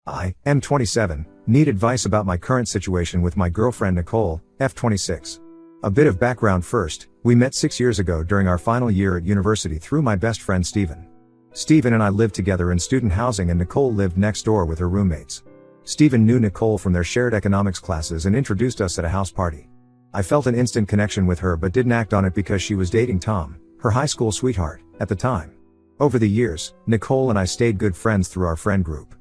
I am 27, need advice about my current situation with my girlfriend Nicole, F26. A bit of background first, we met 6 years ago during our final year at university through my best friend Steven. Steven and I lived together in student housing and Nicole lived next door with her roommates. Steven knew Nicole from their shared economics classes and introduced us at a house party. I felt an instant connection with her but didn't act on it because she was dating Tom, her high school sweetheart, at the time. Over the years, Nicole and I stayed good friends through our friend group.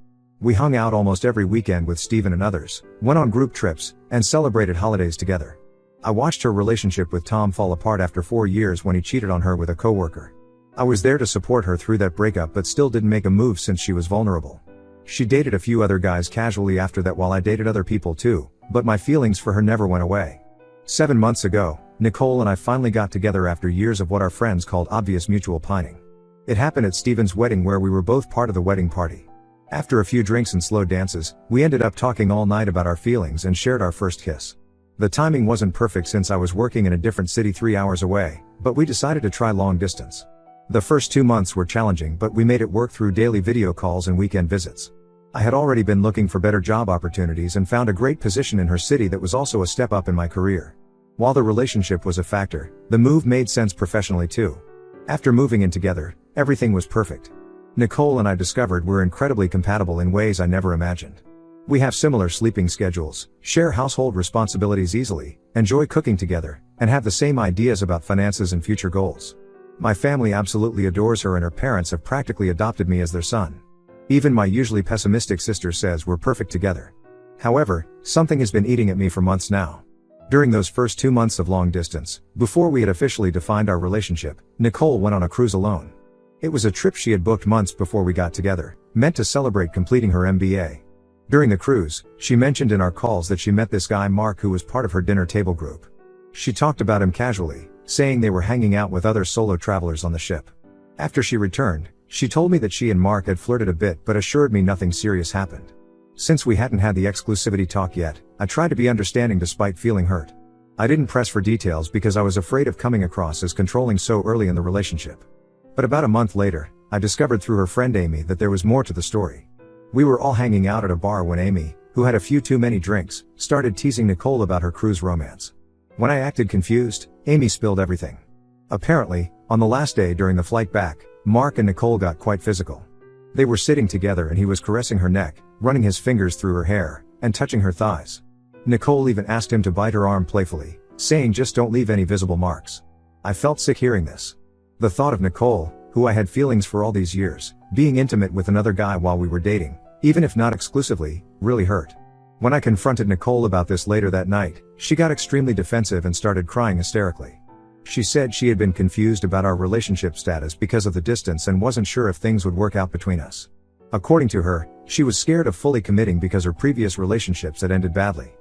We hung out almost every weekend with Steven and others, went on group trips, and celebrated holidays together. I watched her relationship with Tom fall apart after 4 years when he cheated on her with a coworker. I was there to support her through that breakup but still didn't make a move since she was vulnerable. She dated a few other guys casually after that while I dated other people too, but my feelings for her never went away. 7 months ago, Nicole and I finally got together after years of what our friends called obvious mutual pining. It happened at Steven's wedding where we were both part of the wedding party. After a few drinks and slow dances, we ended up talking all night about our feelings and shared our first kiss. The timing wasn't perfect since I was working in a different city 3 hours away, but we decided to try long distance. The first 2 months were challenging but we made it work through daily video calls and weekend visits. I had already been looking for better job opportunities and found a great position in her city that was also a step up in my career. While the relationship was a factor, the move made sense professionally too. After moving in together, everything was perfect. Nicole and I discovered we're incredibly compatible in ways I never imagined. We have similar sleeping schedules, share household responsibilities easily, enjoy cooking together, and have the same ideas about finances and future goals. My family absolutely adores her and her parents have practically adopted me as their son. Even my usually pessimistic sister says we're perfect together. However, something has been eating at me for months now. During those first 2 months of long distance, before we had officially defined our relationship, Nicole went on a cruise alone. It was a trip she had booked months before we got together, meant to celebrate completing her MBA. During the cruise, she mentioned in our calls that she met this guy Mark who was part of her dinner table group. She talked about him casually, saying they were hanging out with other solo travelers on the ship. After she returned, she told me that she and Mark had flirted a bit but assured me nothing serious happened. Since we hadn't had the exclusivity talk yet, I tried to be understanding despite feeling hurt. I didn't press for details because I was afraid of coming across as controlling so early in the relationship. But about a month later, I discovered through her friend Amy that there was more to the story. We were all hanging out at a bar when Amy, who had a few too many drinks, started teasing Nicole about her cruise romance. When I acted confused, Amy spilled everything. Apparently, on the last day during the flight back, Mark and Nicole got quite physical. They were sitting together and he was caressing her neck, running his fingers through her hair, and touching her thighs. Nicole even asked him to bite her arm playfully, saying just don't leave any visible marks. I felt sick hearing this. The thought of Nicole, who I had feelings for all these years, being intimate with another guy while we were dating, even if not exclusively, really hurt. When I confronted Nicole about this later that night, she got extremely defensive and started crying hysterically. She said she had been confused about our relationship status because of the distance and wasn't sure if things would work out between us. According to her, she was scared of fully committing because her previous relationships had ended badly.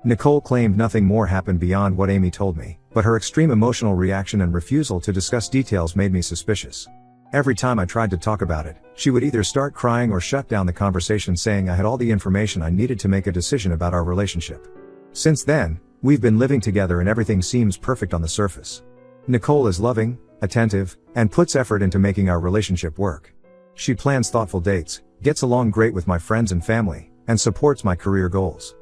Nicole claimed nothing more happened beyond what Amy told me, but her extreme emotional reaction and refusal to discuss details made me suspicious. Every time I tried to talk about it, she would either start crying or shut down the conversation saying I had all the information I needed to make a decision about our relationship. Since then, we've been living together and everything seems perfect on the surface. Nicole is loving, attentive, and puts effort into making our relationship work. She plans thoughtful dates, gets along great with my friends and family, and supports my career goals.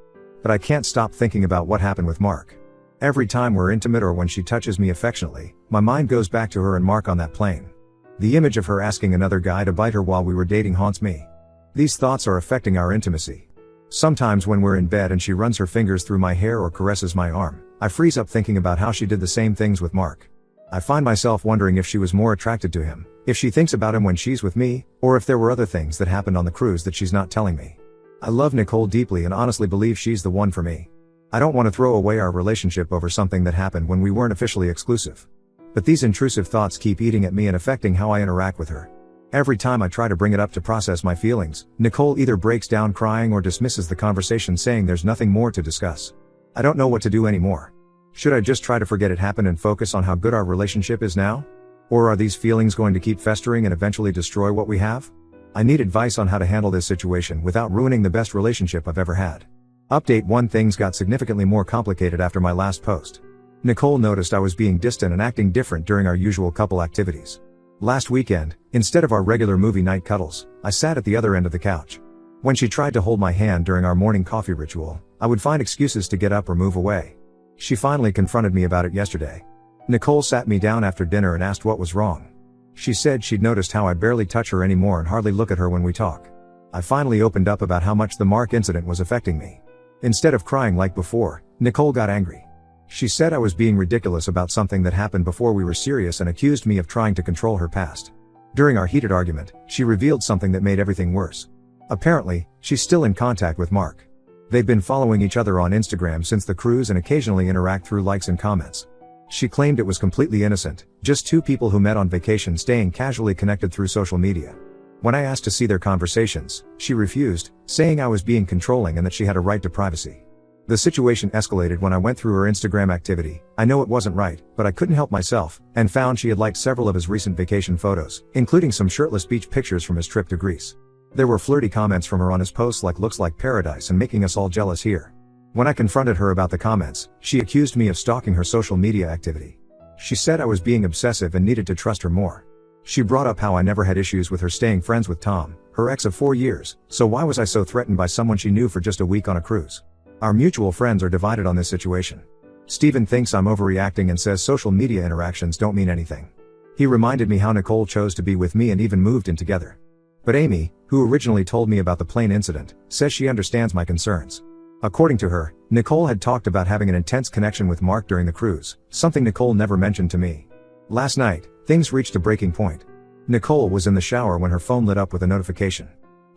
But I can't stop thinking about what happened with Mark. Every time we're intimate or when she touches me affectionately, my mind goes back to her and Mark on that plane. The image of her asking another guy to bite her while we were dating haunts me. These thoughts are affecting our intimacy. Sometimes when we're in bed and she runs her fingers through my hair or caresses my arm, I freeze up thinking about how she did the same things with Mark. I find myself wondering if she was more attracted to him, if she thinks about him when she's with me, or if there were other things that happened on the cruise that she's not telling me. I love Nicole deeply and honestly believe she's the one for me. I don't want to throw away our relationship over something that happened when we weren't officially exclusive. But these intrusive thoughts keep eating at me and affecting how I interact with her. Every time I try to bring it up to process my feelings, Nicole either breaks down crying or dismisses the conversation saying there's nothing more to discuss. I don't know what to do anymore. Should I just try to forget it happened and focus on how good our relationship is now? Or are these feelings going to keep festering and eventually destroy what we have? I need advice on how to handle this situation without ruining the best relationship I've ever had. Update 1: Things got significantly more complicated after my last post. Nicole noticed I was being distant and acting different during our usual couple activities. Last weekend, instead of our regular movie night cuddles, I sat at the other end of the couch. When she tried to hold my hand during our morning coffee ritual, I would find excuses to get up or move away. She finally confronted me about it yesterday. Nicole sat me down after dinner and asked what was wrong. She said she'd noticed how I barely touch her anymore and hardly look at her when we talk. I finally opened up about how much the Mark incident was affecting me. Instead of crying like before, Nicole got angry. She said I was being ridiculous about something that happened before we were serious and accused me of trying to control her past. During our heated argument, she revealed something that made everything worse. Apparently, she's still in contact with Mark. They've been following each other on Instagram since the cruise and occasionally interact through likes and comments. She claimed it was completely innocent, just two people who met on vacation staying casually connected through social media. When I asked to see their conversations, she refused, saying I was being controlling and that she had a right to privacy. The situation escalated when I went through her Instagram activity. I know it wasn't right, but I couldn't help myself, and found she had liked several of his recent vacation photos, including some shirtless beach pictures from his trip to Greece. There were flirty comments from her on his posts like "looks like paradise" and "making us all jealous here." When I confronted her about the comments, she accused me of stalking her social media activity. She said I was being obsessive and needed to trust her more. She brought up how I never had issues with her staying friends with Tom, her ex of 4 years, so why was I so threatened by someone she knew for just a week on a cruise? Our mutual friends are divided on this situation. Steven thinks I'm overreacting and says social media interactions don't mean anything. He reminded me how Nicole chose to be with me and even moved in together. But Amy, who originally told me about the plane incident, says she understands my concerns. According to her, Nicole had talked about having an intense connection with Mark during the cruise, something Nicole never mentioned to me. Last night, things reached a breaking point. Nicole was in the shower when her phone lit up with a notification.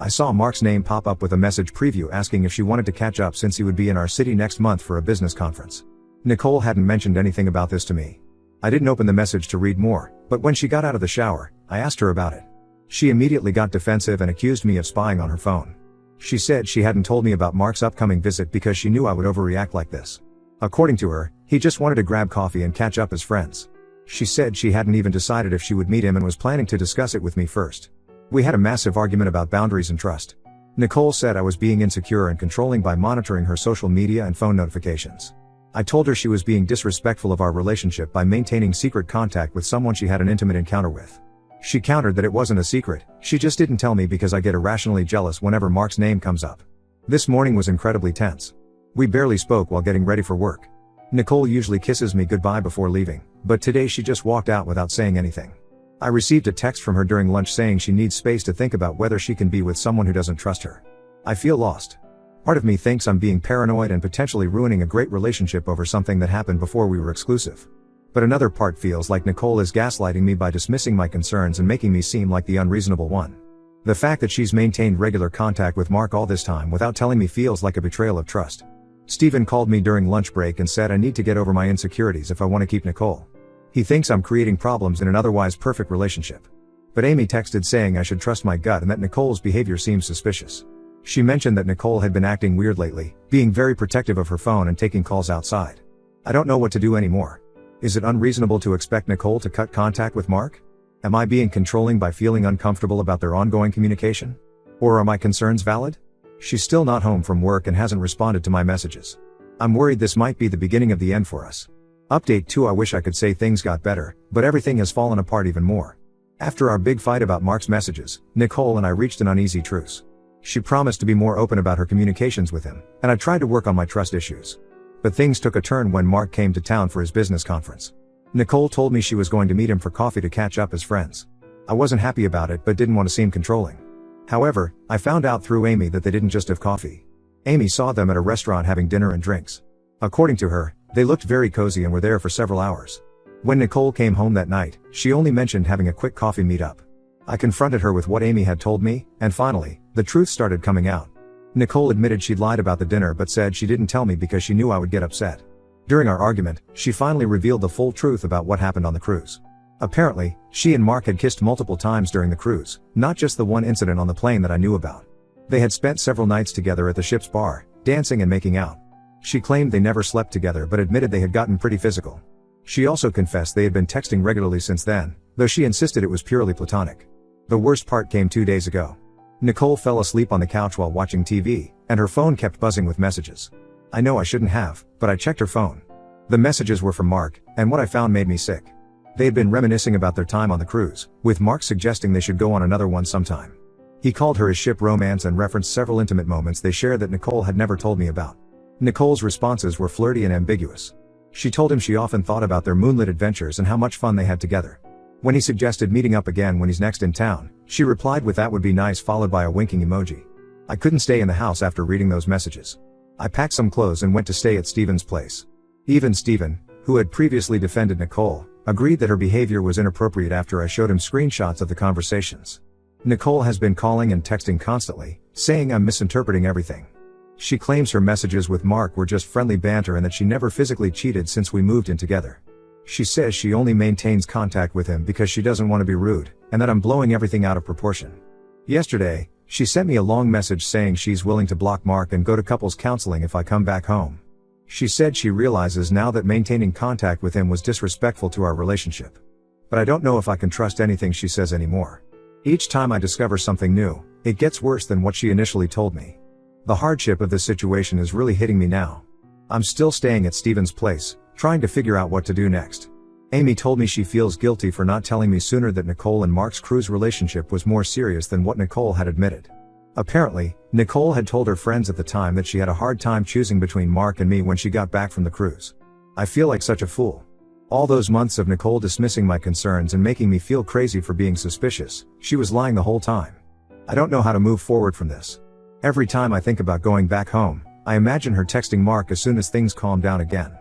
I saw Mark's name pop up with a message preview asking if she wanted to catch up since he would be in our city next month for a business conference. Nicole hadn't mentioned anything about this to me. I didn't open the message to read more, but when she got out of the shower, I asked her about it. She immediately got defensive and accused me of spying on her phone. She said she hadn't told me about Mark's upcoming visit because she knew I would overreact like this. According to her, he just wanted to grab coffee and catch up as friends. She said she hadn't even decided if she would meet him and was planning to discuss it with me first. We had a massive argument about boundaries and trust. Nicole said I was being insecure and controlling by monitoring her social media and phone notifications. I told her she was being disrespectful of our relationship by maintaining secret contact with someone she had an intimate encounter with. She countered that it wasn't a secret, she just didn't tell me because I get irrationally jealous whenever Mark's name comes up. This morning was incredibly tense. We barely spoke while getting ready for work. Nicole usually kisses me goodbye before leaving, but today she just walked out without saying anything. I received a text from her during lunch saying she needs space to think about whether she can be with someone who doesn't trust her. I feel lost. Part of me thinks I'm being paranoid and potentially ruining a great relationship over something that happened before we were exclusive. But another part feels like Nicole is gaslighting me by dismissing my concerns and making me seem like the unreasonable one. The fact that she's maintained regular contact with Mark all this time without telling me feels like a betrayal of trust. Steven called me during lunch break and said I need to get over my insecurities if I want to keep Nicole. He thinks I'm creating problems in an otherwise perfect relationship. But Amy texted saying I should trust my gut and that Nicole's behavior seems suspicious. She mentioned that Nicole had been acting weird lately, being very protective of her phone and taking calls outside. I don't know what to do anymore. Is it unreasonable to expect Nicole to cut contact with Mark? Am I being controlling by feeling uncomfortable about their ongoing communication? Or are my concerns valid? She's still not home from work and hasn't responded to my messages. I'm worried this might be the beginning of the end for us. Update 2: I wish I could say things got better, but everything has fallen apart even more. After our big fight about Mark's messages, Nicole and I reached an uneasy truce. She promised to be more open about her communications with him, and I tried to work on my trust issues. But things took a turn when Mark came to town for his business conference. Nicole told me she was going to meet him for coffee to catch up as friends. I wasn't happy about it but didn't want to seem controlling. However, I found out through Amy that they didn't just have coffee. Amy saw them at a restaurant having dinner and drinks. According to her, they looked very cozy and were there for several hours. When Nicole came home that night, she only mentioned having a quick coffee meet-up. I confronted her with what Amy had told me, and finally, the truth started coming out. Nicole admitted she'd lied about the dinner but said she didn't tell me because she knew I would get upset. During our argument, she finally revealed the full truth about what happened on the cruise. Apparently, she and Mark had kissed multiple times during the cruise, not just the one incident on the plane that I knew about. They had spent several nights together at the ship's bar, dancing and making out. She claimed they never slept together but admitted they had gotten pretty physical. She also confessed they had been texting regularly since then, though she insisted it was purely platonic. The worst part came 2 days ago. Nicole fell asleep on the couch while watching TV, and her phone kept buzzing with messages. I know I shouldn't have, but I checked her phone. The messages were from Mark, and what I found made me sick. They had been reminiscing about their time on the cruise, with Mark suggesting they should go on another one sometime. He called her his ship romance and referenced several intimate moments they shared that Nicole had never told me about. Nicole's responses were flirty and ambiguous. She told him she often thought about their moonlit adventures and how much fun they had together. When he suggested meeting up again when he's next in town, she replied with "that would be nice," followed by a winking emoji. I couldn't stay in the house after reading those messages. I packed some clothes and went to stay at Steven's place. Even Steven, who had previously defended Nicole, agreed that her behavior was inappropriate after I showed him screenshots of the conversations. Nicole has been calling and texting constantly, saying I'm misinterpreting everything. She claims her messages with Mark were just friendly banter and that she never physically cheated since we moved in together. She says she only maintains contact with him because she doesn't want to be rude, and that I'm blowing everything out of proportion. Yesterday, she sent me a long message saying she's willing to block Mark and go to couples counseling if I come back home. She said she realizes now that maintaining contact with him was disrespectful to our relationship. But I don't know if I can trust anything she says anymore. Each time I discover something new, it gets worse than what she initially told me. The hardship of this situation is really hitting me now. I'm still staying at Steven's place, trying to figure out what to do next. Amy told me she feels guilty for not telling me sooner that Nicole and Mark's cruise relationship was more serious than what Nicole had admitted. Apparently, Nicole had told her friends at the time that she had a hard time choosing between Mark and me when she got back from the cruise. I feel like such a fool. All those months of Nicole dismissing my concerns and making me feel crazy for being suspicious, she was lying the whole time. I don't know how to move forward from this. Every time I think about going back home, I imagine her texting Mark as soon as things calm down again.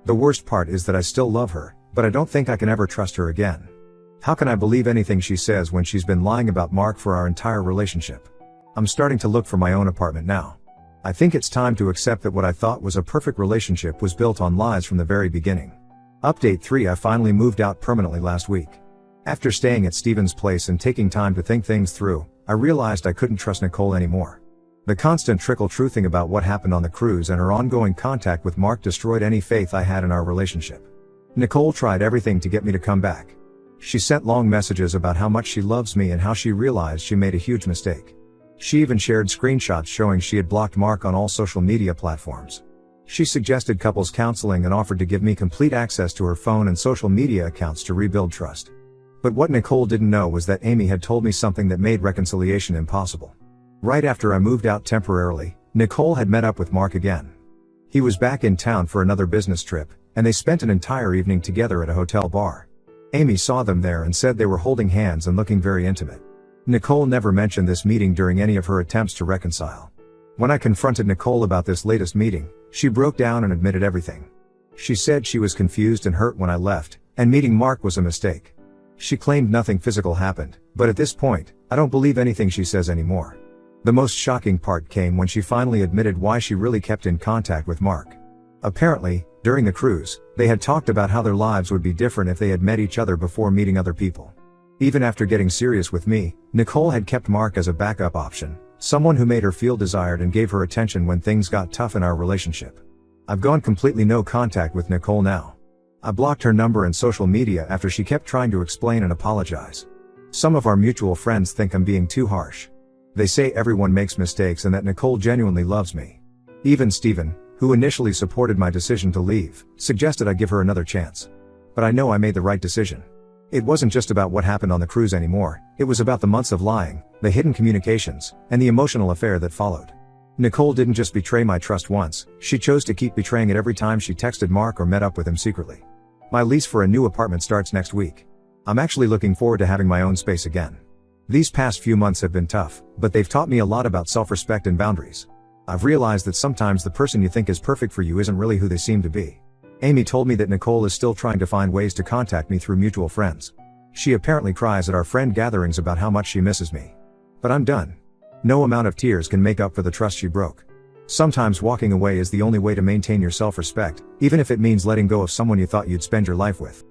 The worst part is that I still love her, but I don't think I can ever trust her again. How can I believe anything she says when she's been lying about Mark for our entire relationship? I'm starting to look for my own apartment now. I think it's time to accept that what I thought was a perfect relationship was built on lies from the very beginning. Update 3: I finally moved out permanently last week. After staying at Steven's place and taking time to think things through, I realized I couldn't trust Nicole anymore. The constant trickle-truthing about what happened on the cruise and her ongoing contact with Mark destroyed any faith I had in our relationship. Nicole tried everything to get me to come back. She sent long messages about how much she loves me and how she realized she made a huge mistake. She even shared screenshots showing she had blocked Mark on all social media platforms. She suggested couples counseling and offered to give me complete access to her phone and social media accounts to rebuild trust. But what Nicole didn't know was that Amy had told me something that made reconciliation impossible. Right after I moved out temporarily, Nicole had met up with Mark again. He was back in town for another business trip, and they spent an entire evening together at a hotel bar. Amy saw them there and said they were holding hands and looking very intimate. Nicole never mentioned this meeting during any of her attempts to reconcile. When I confronted Nicole about this latest meeting, she broke down and admitted everything. She said she was confused and hurt when I left, and meeting Mark was a mistake. She claimed nothing physical happened, but at this point, I don't believe anything she says anymore. The most shocking part came when she finally admitted why she really kept in contact with Mark. Apparently, during the cruise, they had talked about how their lives would be different if they had met each other before meeting other people. Even after getting serious with me, Nicole had kept Mark as a backup option, someone who made her feel desired and gave her attention when things got tough in our relationship. I've gone completely no contact with Nicole now. I blocked her number and social media after she kept trying to explain and apologize. Some of our mutual friends think I'm being too harsh. They say everyone makes mistakes and that Nicole genuinely loves me. Even Steven, who initially supported my decision to leave, suggested I give her another chance. But I know I made the right decision. It wasn't just about what happened on the cruise anymore, it was about the months of lying, the hidden communications, and the emotional affair that followed. Nicole didn't just betray my trust once, she chose to keep betraying it every time she texted Mark or met up with him secretly. My lease for a new apartment starts next week. I'm actually looking forward to having my own space again. These past few months have been tough, but they've taught me a lot about self-respect and boundaries. I've realized that sometimes the person you think is perfect for you isn't really who they seem to be. Amy told me that Nicole is still trying to find ways to contact me through mutual friends. She apparently cries at our friend gatherings about how much she misses me. But I'm done. No amount of tears can make up for the trust she broke. Sometimes walking away is the only way to maintain your self-respect, even if it means letting go of someone you thought you'd spend your life with.